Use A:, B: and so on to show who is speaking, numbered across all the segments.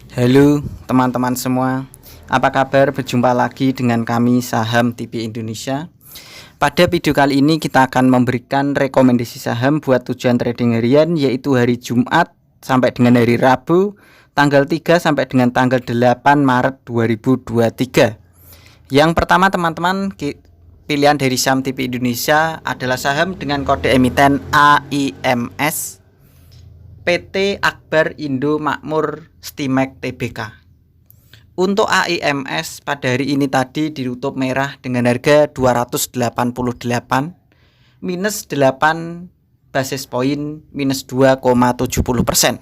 A: Halo teman-teman semua, apa kabar? Berjumpa lagi dengan kami Saham TV Indonesia. Pada video kali ini kita akan memberikan rekomendasi saham buat tujuan trading harian, yaitu hari Jumat sampai dengan hari Rabu tanggal 3 sampai dengan tanggal 8 Maret 2023. Yang pertama teman-teman, pilihan dari Saham TV Indonesia adalah saham dengan kode emiten AIMS PT Akbar Indo Makmur Stimek Tbk. Untuk AIMS pada hari ini tadi ditutup merah dengan harga 288 minus 8 basis point minus 2,70%.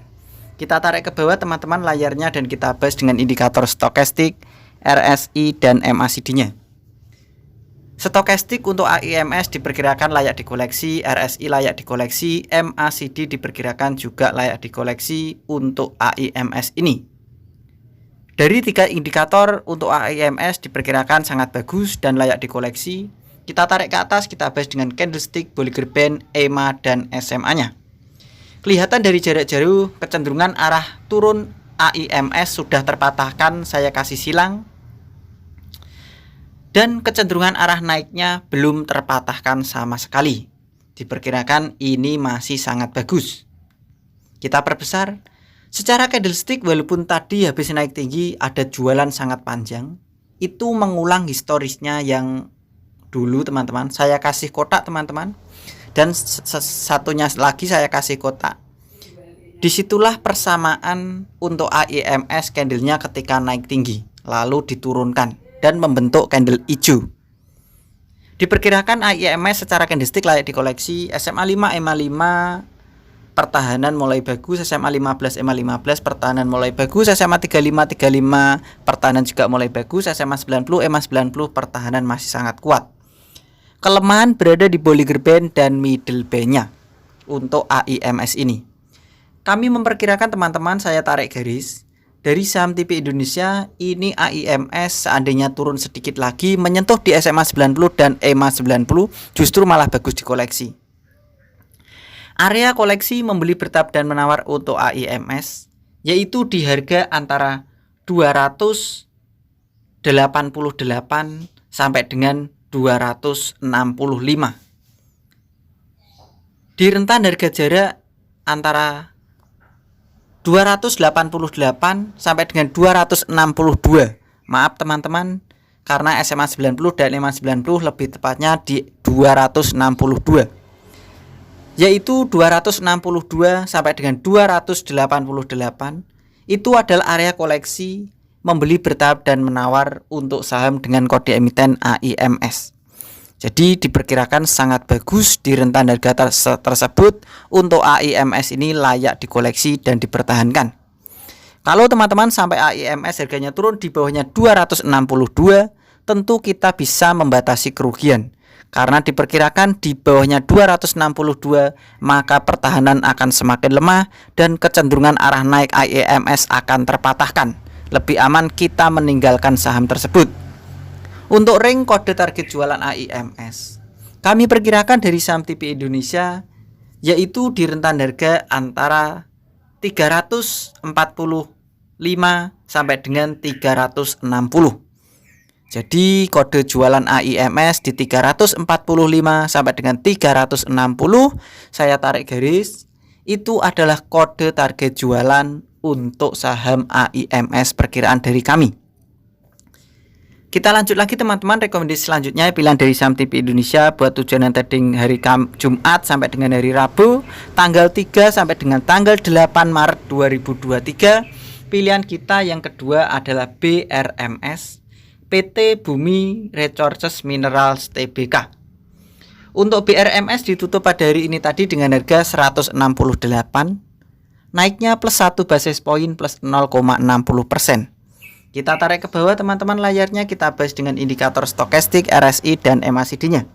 A: Kita tarik ke bawah teman-teman layarnya dan kita bahas dengan indikator stokastik, RSI dan MACD-nya. Stokastik untuk AIMS diperkirakan layak dikoleksi, RSI layak dikoleksi, MACD diperkirakan juga layak dikoleksi untuk AIMS ini. Dari tiga indikator untuk AIMS diperkirakan sangat bagus dan layak dikoleksi. Kita tarik ke atas, kita bahas dengan candlestick, Bollinger Band, EMA dan SMA-nya. Kelihatan dari jarak jauh kecenderungan arah turun AIMS sudah terpatahkan, saya kasih silang. Dan kecenderungan arah naiknya belum terpatahkan sama sekali. Diperkirakan ini masih sangat bagus. Kita perbesar. Secara candlestick walaupun tadi habis naik tinggi ada jualan sangat panjang, itu mengulang historisnya yang dulu teman-teman. Saya kasih kotak teman-teman. Dan satunya lagi saya kasih kotak. Disitulah persamaan untuk AIMS candlenya ketika naik tinggi lalu diturunkan dan membentuk candle hijau. Diperkirakan AIMS secara candlestick layak dikoleksi. SMA 5, EMA 5 pertahanan mulai bagus, SMA 15, EMA 15 pertahanan mulai bagus, SMA 35, 35 pertahanan juga mulai bagus, SMA 90, EMA 90 pertahanan masih sangat kuat. Kelemahan berada di Bollinger Band dan middle band-nya untuk AIMS ini. Kami memperkirakan teman-teman, saya tarik garis dari Saham TV Indonesia ini AIMS seandainya turun sedikit lagi menyentuh di SMA 90 dan EMA 90 justru malah bagus dikoleksi. Area koleksi membeli bertahap dan menawar untuk AIMS yaitu di harga antara 288 sampai dengan 265. Di rentan harga jarak antara 288 sampai dengan 262. Maaf teman-teman, karena SMA 90 dan EMA 90 lebih tepatnya di 262. Yaitu 262 sampai dengan 288 itu adalah area koleksi membeli bertahap dan menawar untuk saham dengan kode emiten AIMS. Jadi diperkirakan sangat bagus di rentan harga tersebut untuk AIMS ini layak dikoleksi dan dipertahankan. Kalau teman-teman sampai AIMS harganya turun di bawahnya 262, tentu kita bisa membatasi kerugian. Karena diperkirakan di bawahnya 262, maka pertahanan akan semakin lemah dan kecenderungan arah naik AIMS akan terpatahkan. Lebih aman kita meninggalkan saham tersebut. Untuk ring kode target jualan AIMS, kami perkirakan dari Saham TV Indonesia yaitu di rentan harga antara 345 sampai dengan 360. Jadi kode jualan AIMS di 345 sampai dengan 360, saya tarik garis, itu adalah kode target jualan untuk saham AIMS perkiraan dari kami. Kita lanjut lagi teman-teman, rekomendasi selanjutnya pilihan dari Saham TV Indonesia buat tujuan trading hari Jumat sampai dengan hari Rabu tanggal 3 sampai dengan tanggal 8 Maret 2023. Pilihan kita yang kedua adalah BRMS PT Bumi Resources Minerals Tbk. Untuk BRMS ditutup pada hari ini tadi dengan harga 168, naiknya plus 1 basis point plus 0,60%. Kita tarik ke bawah teman-teman layarnya, kita bahas dengan indikator stokastik, RSI dan MACD-nya.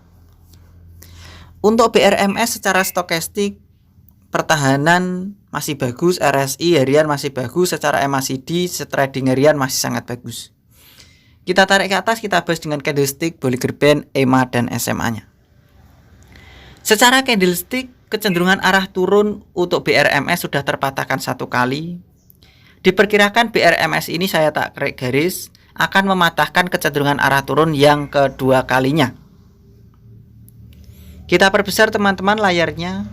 A: Untuk BRMS secara stokastik pertahanan masih bagus, RSI harian masih bagus, secara MACD trading harian masih sangat bagus. Kita tarik ke atas, kita bahas dengan candlestick, Bollinger Band, EMA dan SMA-nya. Secara candlestick kecenderungan arah turun untuk BRMS sudah terpatahkan satu kali. Diperkirakan BRMS ini saya tak tarik garis akan mematahkan kecenderungan arah turun yang kedua kalinya. Kita perbesar teman-teman layarnya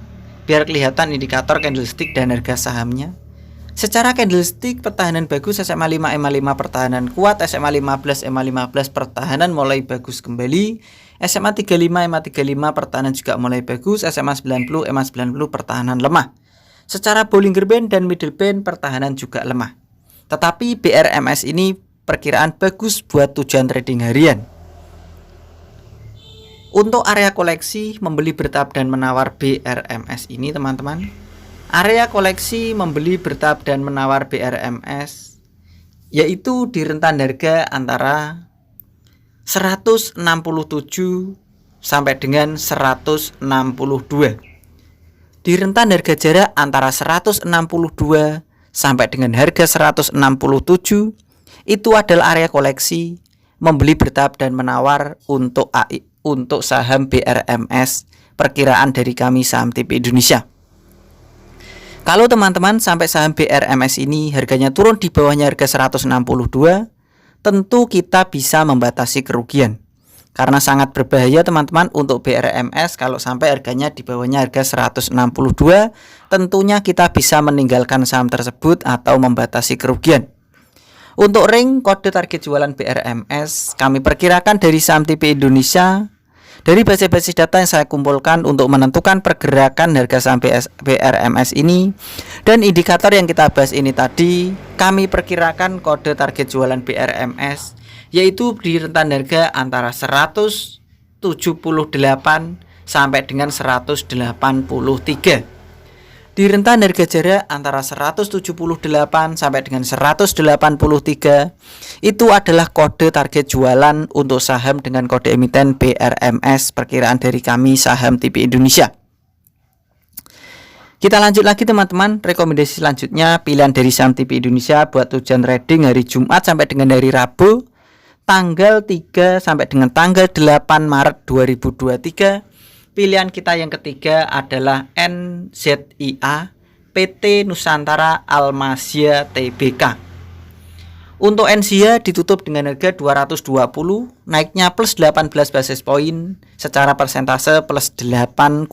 A: biar kelihatan indikator candlestick dan harga sahamnya. Secara candlestick pertahanan bagus, SMA 5 EMA 5 pertahanan kuat, SMA 15 EMA 15 pertahanan mulai bagus kembali, SMA 35 EMA 35 pertahanan juga mulai bagus, SMA 90 EMA 90 pertahanan lemah. Secara Bollinger Band dan Middle Band pertahanan juga lemah. Tetapi BRMS ini perkiraan bagus buat tujuan trading harian. Untuk area koleksi membeli bertahap dan menawar BRMS ini teman-teman, area koleksi membeli bertahap dan menawar BRMS yaitu di rentan harga antara 167 sampai dengan 162. Di rentan harga jarak antara 162 sampai dengan harga 167 itu adalah area koleksi membeli bertahap dan menawar untuk saham BRMS perkiraan dari kami Saham TP Indonesia. Kalau teman-teman sampai saham BRMS ini harganya turun di bawahnya harga 162, tentu kita bisa membatasi kerugian. Karena sangat berbahaya teman-teman untuk BRMS kalau sampai harganya di bawahnya harga 162, tentunya kita bisa meninggalkan saham tersebut atau membatasi kerugian. Untuk ring kode target jualan BRMS kami perkirakan dari Saham TP Indonesia dari basis-basis data yang saya kumpulkan untuk menentukan pergerakan harga saham BRMS ini dan indikator yang kita bahas ini tadi, kami perkirakan kode target jualan BRMS yaitu di rentan harga antara 178 sampai dengan 183. Di rentan harga jarak antara 178 sampai dengan 183 itu adalah kode target jualan untuk saham dengan kode emiten BRMS perkiraan dari kami Saham TP Indonesia. Kita lanjut lagi teman-teman, rekomendasi selanjutnya pilihan dari Saham TP Indonesia buat tujuan trading hari Jumat sampai dengan hari Rabu tanggal 3 sampai dengan tanggal 8 Maret 2023. Pilihan kita yang ketiga adalah NZIA PT Nusantara Almasia Tbk. Untuk NZIA ditutup dengan harga 220, naiknya plus 18 basis poin, secara persentase plus 8,91%.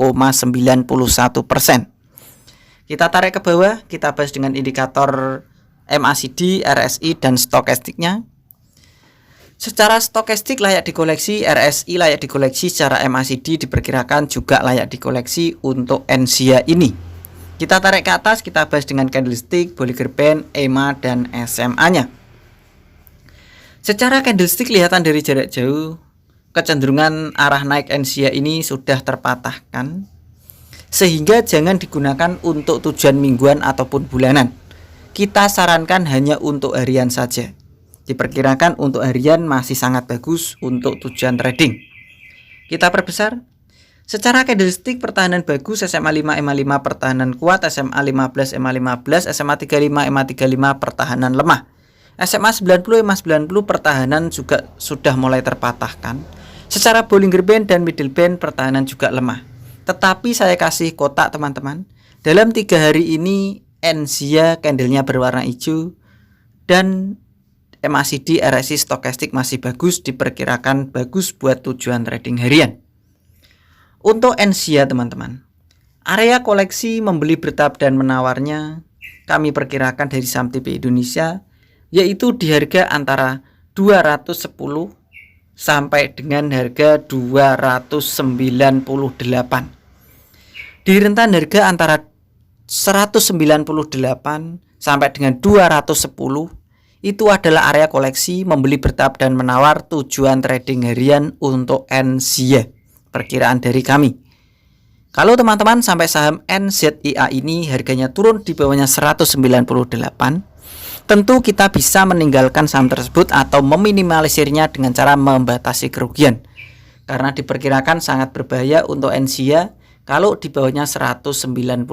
A: Kita tarik ke bawah, kita bahas dengan indikator MACD, RSI, dan stokastiknya. Secara stokastik layak dikoleksi, RSI layak dikoleksi, secara MACD diperkirakan juga layak dikoleksi untuk NZIA ini. Kita tarik ke atas, kita bahas dengan candlestick, Bollinger Band, EMA, dan SMA-nya. Secara candlestick kelihatan dari jarak jauh, kecenderungan arah naik NZIA ini sudah terpatahkan, sehingga jangan digunakan untuk tujuan mingguan ataupun bulanan. Kita sarankan hanya untuk harian saja. Diperkirakan untuk harian masih sangat bagus untuk tujuan trading. Kita perbesar. Secara candlestick pertahanan bagus, SMA 5 EMA 5 pertahanan kuat, SMA 15 EMA 15, SMA 35 EMA 35 pertahanan lemah. SMA 90 EMA 90 pertahanan juga sudah mulai terpatahkan. Secara Bollinger Band dan Middle Band pertahanan juga lemah. Tetapi saya kasih kotak teman-teman. Dalam 3 hari ini NZIA candlenya berwarna hijau dan MACD, RSI, stokastik masih bagus, diperkirakan bagus buat tujuan trading harian. Untuk NZIA teman-teman, area koleksi membeli bertahap dan menawarnya kami perkirakan dari Saham TP Indonesia yaitu di harga antara 210 sampai dengan harga 298. Di rentan harga antara 198 sampai dengan 210 itu adalah area koleksi membeli bertahap dan menawar tujuan trading harian untuk NZIA perkiraan dari kami. Kalau teman-teman sampai saham NZIA ini harganya turun di bawahnya 198, tentu kita bisa meninggalkan saham tersebut atau meminimalisirnya dengan cara membatasi kerugian. Karena diperkirakan sangat berbahaya untuk NZIA kalau di bawahnya 198.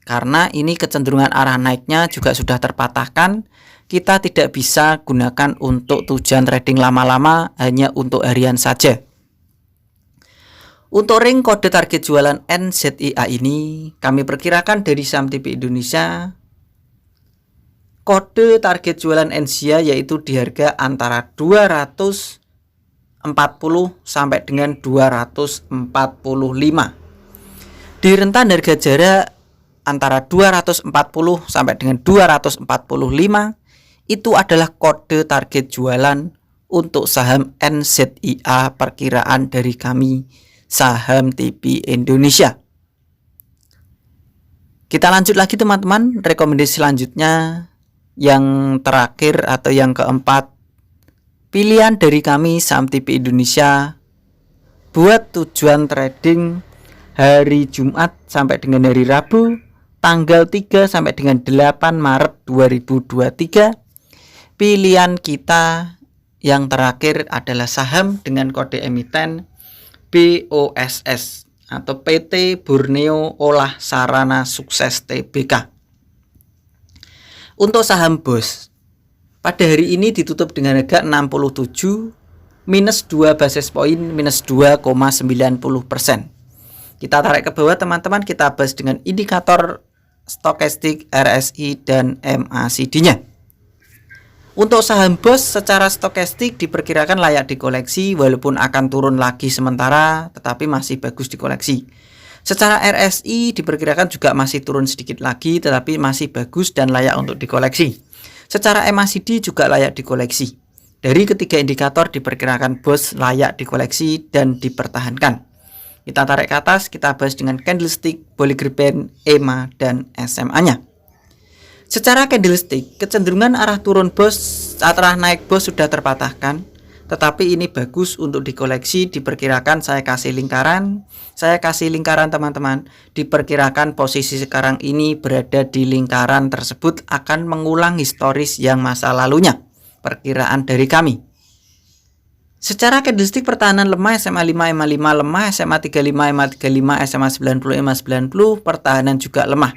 A: Karena ini kecenderungan arah naiknya juga sudah terpatahkan. Kita tidak bisa gunakan untuk tujuan trading lama-lama, hanya untuk harian saja. Untuk ring kode target jualan NZIA ini kami perkirakan dari Saham TP Indonesia kode target jualan NZIA yaitu di harga antara 240 sampai dengan 245. Di rentan harga jarak antara 240 sampai dengan 245 itu adalah kode target jualan untuk saham NZIA perkiraan dari kami Saham TP Indonesia. Kita lanjut lagi teman-teman, rekomendasi selanjutnya yang terakhir atau yang keempat, pilihan dari kami Saham TP Indonesia buat tujuan trading hari Jumat sampai dengan hari Rabu tanggal 3 sampai dengan 8 Maret 2023. Pilihan kita yang terakhir adalah saham dengan kode emiten BOSS atau PT Borneo Olah Sarana Sukses Tbk. Untuk saham BOS pada hari ini ditutup dengan harga 67 minus 2 basis point minus 2,90%. Kita tarik ke bawah teman-teman, kita bahas dengan indikator stokastik, RSI dan MACD-nya. Untuk saham BOS secara stokastik diperkirakan layak dikoleksi walaupun akan turun lagi sementara, tetapi masih bagus dikoleksi. Secara RSI diperkirakan juga masih turun sedikit lagi, tetapi masih bagus dan layak untuk dikoleksi. Secara MACD juga layak dikoleksi. Dari ketiga indikator diperkirakan BOS layak dikoleksi dan dipertahankan. Kita tarik ke atas, kita bahas dengan candlestick, Bollinger Band, EMA dan SMA-nya. Secara candlestick, kecenderungan arah turun BOS, arah naik BOS sudah terpatahkan, tetapi ini bagus untuk dikoleksi. Diperkirakan saya kasih lingkaran teman-teman. Diperkirakan posisi sekarang ini berada di lingkaran tersebut akan mengulang historis yang masa lalunya. Perkiraan dari kami. Secara candlestick pertahanan lemah, SMA 5, EMA 5 lemah, SMA 35, EMA 35, SMA 90, EMA 90, pertahanan juga lemah.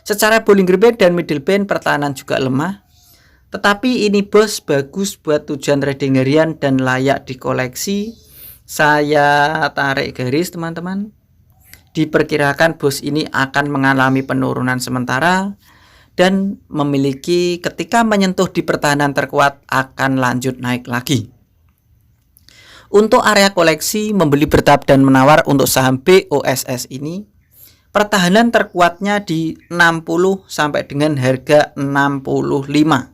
A: Secara Bollinger Band dan middle band pertahanan juga lemah. Tetapi ini BOS bagus buat tujuan trading harian dan layak dikoleksi. Saya tarik garis teman-teman. Diperkirakan BOS ini akan mengalami penurunan sementara dan memiliki ketika menyentuh di pertahanan terkuat akan lanjut naik lagi. Untuk area koleksi membeli bertahap dan menawar untuk saham BOSS ini, pertahanan terkuatnya di 60 sampai dengan harga 65.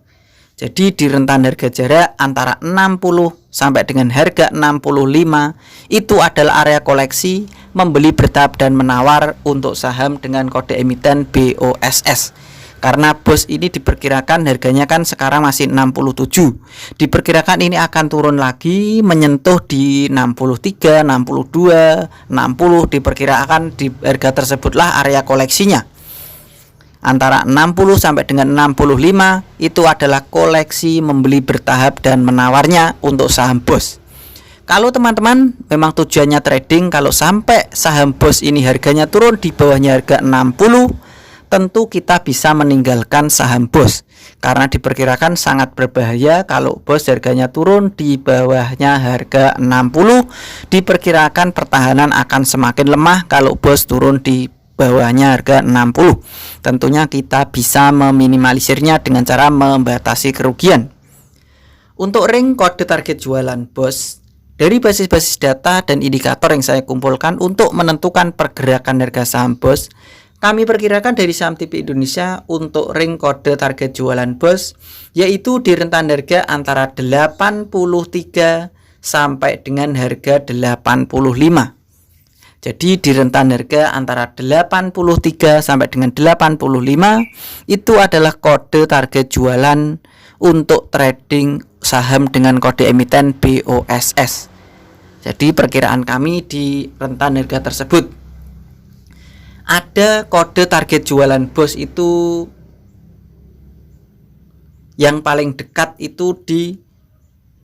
A: Jadi di rentan harga jarak antara 60 sampai dengan harga 65 itu adalah area koleksi membeli bertahap dan menawar untuk saham dengan kode emiten BOSS. Karena BOS ini diperkirakan harganya kan sekarang masih 67. Diperkirakan ini akan turun lagi menyentuh di 63, 62, 60. Diperkirakan di harga tersebutlah area koleksinya. Antara 60 sampai dengan 65 itu adalah koleksi membeli bertahap dan menawarnya untuk saham BOS. Kalau teman-teman memang tujuannya trading, kalau sampai saham BOS ini harganya turun di bawahnya harga 60, tentu kita bisa meninggalkan saham BOS karena diperkirakan sangat berbahaya kalau BOS harganya turun di bawahnya harga 60. Diperkirakan pertahanan akan semakin lemah kalau BOS turun di bawahnya harga 60. Tentunya kita bisa meminimalisirnya dengan cara membatasi kerugian. Untuk ring kode target jualan BOS dari basis-basis data dan indikator yang saya kumpulkan untuk menentukan pergerakan harga saham BOS, kami perkirakan dari Saham TP Indonesia untuk ring kode target jualan BOS yaitu di rentan harga antara 83 sampai dengan harga 85. Jadi di rentan harga antara 83 sampai dengan 85 itu adalah kode target jualan untuk trading saham dengan kode emiten BOSS. Jadi perkiraan kami di rentan harga tersebut. Ada kode target jualan BOS itu yang paling dekat itu di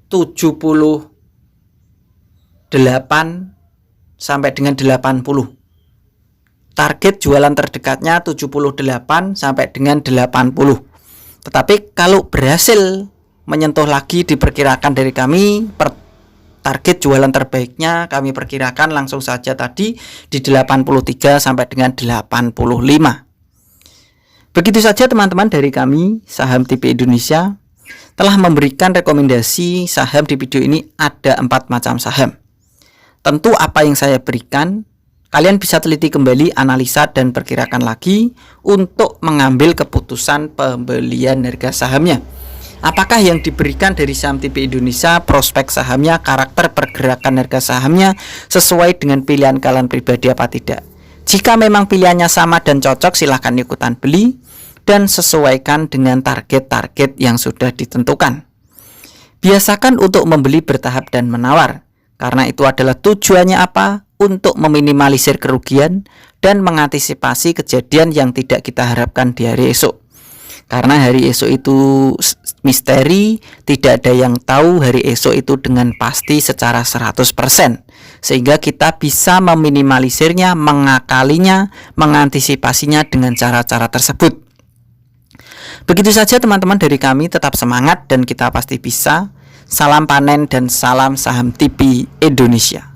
A: 78 sampai dengan 80. Target jualan terdekatnya 78 sampai dengan 80. Tetapi kalau berhasil menyentuh lagi diperkirakan dari kami target jualan terbaiknya kami perkirakan langsung saja tadi di 83 sampai dengan 85. Begitu saja teman-teman dari kami Saham TV Indonesia telah memberikan rekomendasi saham di video ini. Ada 4 macam saham. Tentu apa yang saya berikan kalian bisa teliti kembali, analisa dan perkirakan lagi untuk mengambil keputusan pembelian harga sahamnya. Apakah yang diberikan dari Saham TV Indonesia, prospek sahamnya, karakter pergerakan harga sahamnya sesuai dengan pilihan kalian pribadi apa tidak? Jika memang pilihannya sama dan cocok, silahkan ikutan beli dan sesuaikan dengan target-target yang sudah ditentukan. Biasakan untuk membeli bertahap dan menawar, karena itu adalah tujuannya apa? Untuk meminimalisir kerugian dan mengantisipasi kejadian yang tidak kita harapkan di hari esok. Karena hari esok itu misteri, tidak ada yang tahu hari esok itu dengan pasti secara 100%. Sehingga kita bisa meminimalisirnya, mengakalinya, mengantisipasinya dengan cara-cara tersebut. Begitu saja teman-teman dari kami, tetap semangat dan kita pasti bisa. Salam panen dan salam saham TV Indonesia.